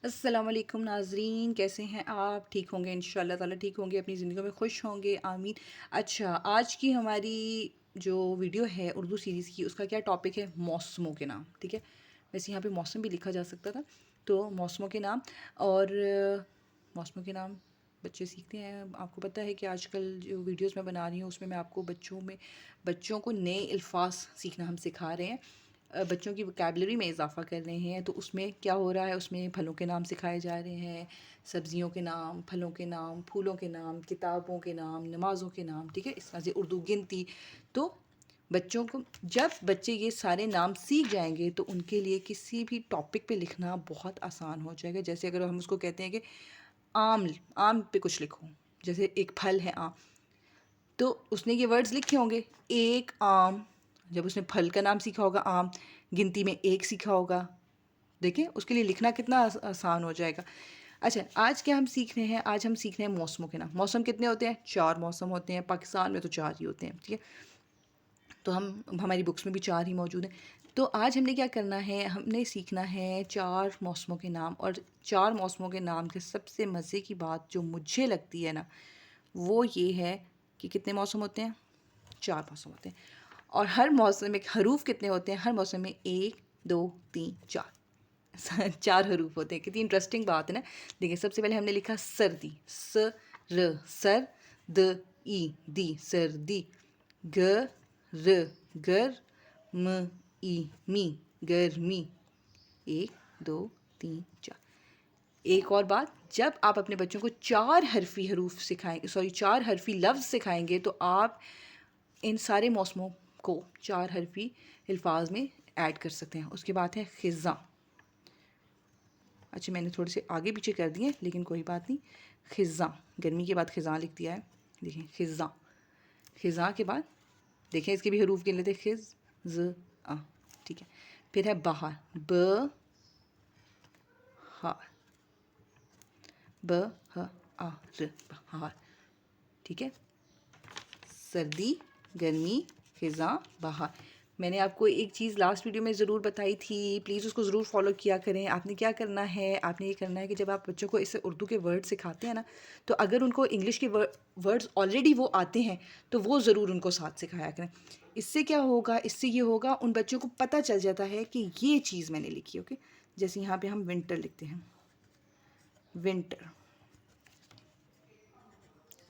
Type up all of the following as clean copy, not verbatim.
अस्सलामुअलैकुम नाज़रीन, कैसे हैं आप? ठीक होंगे इंशाअल्लाह ताला, ठीक होंगे, अपनी ज़िंदगी में खुश होंगे, आमीन। अच्छा, आज की हमारी जो वीडियो है उर्दू सीरीज़ की, उसका क्या टॉपिक है? मौसमों के नाम। ठीक है, वैसे यहाँ पे मौसम भी लिखा जा सकता था, तो मौसमों के नाम। और मौसमों के नाम बच्चे सीखते हैं। आपको पता है कि आजकल जो वीडियोस मैं बना रही हूँ उसमें मैं आपको बच्चों को नए अल्फाज सीखना हम सिखा रहे हैं। बच्चों की वोकैबलरी में इजाफ़ा कर रहे हैं। तो उसमें क्या हो रहा है, उसमें फलों के नाम सिखाए जा रहे हैं, सब्ज़ियों के नाम, फलों के नाम, फूलों के नाम, किताबों के नाम, नमाज़ों के नाम। ठीक है, इस तरह से उर्दू गिनती। तो बच्चों को, जब बच्चे ये सारे नाम सीख जाएंगे तो उनके लिए किसी भी टॉपिक पे लिखना बहुत आसान हो जाएगा। जैसे अगर हम उसको कहते हैं कि आम, आम पे कुछ लिखो, जैसे एक फल है आम, तो उसने ये वर्ड्स लिखे होंगे, एक आम। जब उसने फल का नाम सीखा होगा आम, गिनती में एक सीखा होगा, देखें उसके लिए लिखना कितना आसान हो जाएगा। अच्छा, आज क्या हम सीख रहे हैं? आज हम सीख रहे हैं मौसमों के नाम। मौसम कितने होते हैं? 4 मौसम होते हैं। पाकिस्तान में तो 4 ही होते हैं। ठीक है, तो हमारी बुक्स में भी 4 ही मौजूद हैं। तो आज हमने क्या करना है, हमने सीखना है 4 मौसमों के नाम। और 4 मौसमों के नाम के सबसे मज़े की बात जो मुझे लगती है ना, वो ये है कि कितने मौसम होते हैं? 4 मौसम होते हैं। और हर मौसम में हरूफ कितने होते हैं? हर मौसम में 1, 2, 3, 4 4 हरूफ होते हैं। कितनी इंटरेस्टिंग बात है ना। देखिए, सबसे पहले हमने लिखा सर्दी, स र सर, द ई दी सर्दी, ग र गर, म ई मी गर्मी। 1, 2, 3, 4। एक और बात, जब आप अपने बच्चों को 4 हरफ़ी हरूफ सिखाएं, सॉरी 4 हरफ़ी लफ्ज़ सिखाएंगे, तो आप इन सारे मौसमों को 4 हरफ़ी अल्फाज में ऐड कर सकते हैं। उसके बाद है ख़िज़ा। अच्छा, मैंने थोड़े से आगे पीछे कर दिए, लेकिन कोई बात नहीं। ख़िज़ा, गर्मी के बाद ख़िज़ा लिख दिया है। देखिए ख़िज़ा, ख़िज़ा के बाद देखें इसके भी हरूफ गिन लेते, ख़िज़ ज़ आ। ठीक है, फिर है बहार, ब हार, ब ह आ र, बहार। ठीक है, सर्दी, गर्मी, ख़िज़ा, बहार। मैंने आपको एक चीज़ लास्ट वीडियो में ज़रूर बताई थी, प्लीज़ उसको ज़रूर फॉलो किया करें। आपने क्या करना है, आपने ये करना है कि जब आप बच्चों को इससे उर्दू के वर्ड सिखाते हैं ना, तो अगर उनको इंग्लिश के वर्ड्स ऑलरेडी वो आते हैं, तो वो ज़रूर उनको साथ सिखाया करें। इससे क्या होगा, इससे ये होगा, उन बच्चों को पता चल जाता है कि ये चीज़ मैंने लिखी। ओके, जैसे यहाँ पे हम विंटर लिखते हैं, विंटर,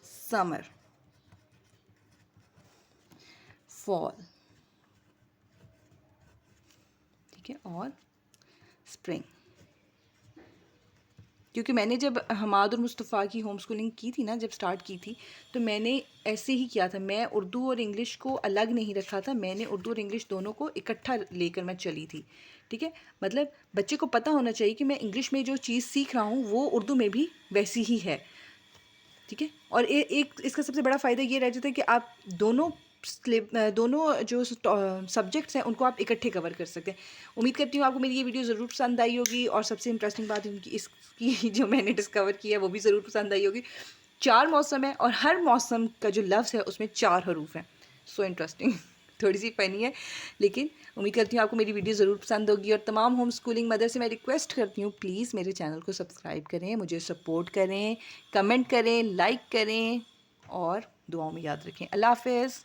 समर, फॉल, ठीक है, और स्प्रिंग। क्योंकि मैंने जब हमाद और मुस्तफ़ा की होम स्कूलिंग की थी ना, जब स्टार्ट की थी, तो मैंने ऐसे ही किया था। मैं उर्दू और इंग्लिश को अलग नहीं रखा था, मैंने उर्दू और इंग्लिश दोनों को इकट्ठा लेकर मैं चली थी। ठीक है, मतलब बच्चे को पता होना चाहिए कि मैं इंग्लिश में जो चीज़ सीख रहा हूँ वो उर्दू में भी वैसी ही है। ठीक है, और एक इसका सबसे बड़ा फ़ायदा ये रह जाता है कि आप दोनों जो सब्जेक्ट्स हैं उनको आप इकट्ठे कवर कर सकते हैं। उम्मीद करती हूँ आपको मेरी ये वीडियो ज़रूर पसंद आई होगी। और सबसे इंटरेस्टिंग बात इनकी इसकी जो मैंने डिस्कवर किया है वो भी ज़रूर पसंद आई होगी। 4 मौसम है और हर मौसम का जो लफ्ज़ है उसमें 4 हरूफ हैं। सो इंटरेस्टिंग थोड़ी सी फ़नी है, लेकिन उम्मीद करती हूँ आपको मेरी वीडियो ज़रूर पसंद होगी। और तमाम होम स्कूलिंग मदर से मैं रिक्वेस्ट करती हूँ, प्लीज़ मेरे चैनल को सब्सक्राइब करें, मुझे सपोर्ट करें, कमेंट करें, लाइक करें और दुआओं में याद रखें। अल्लाह हाफ़िज़।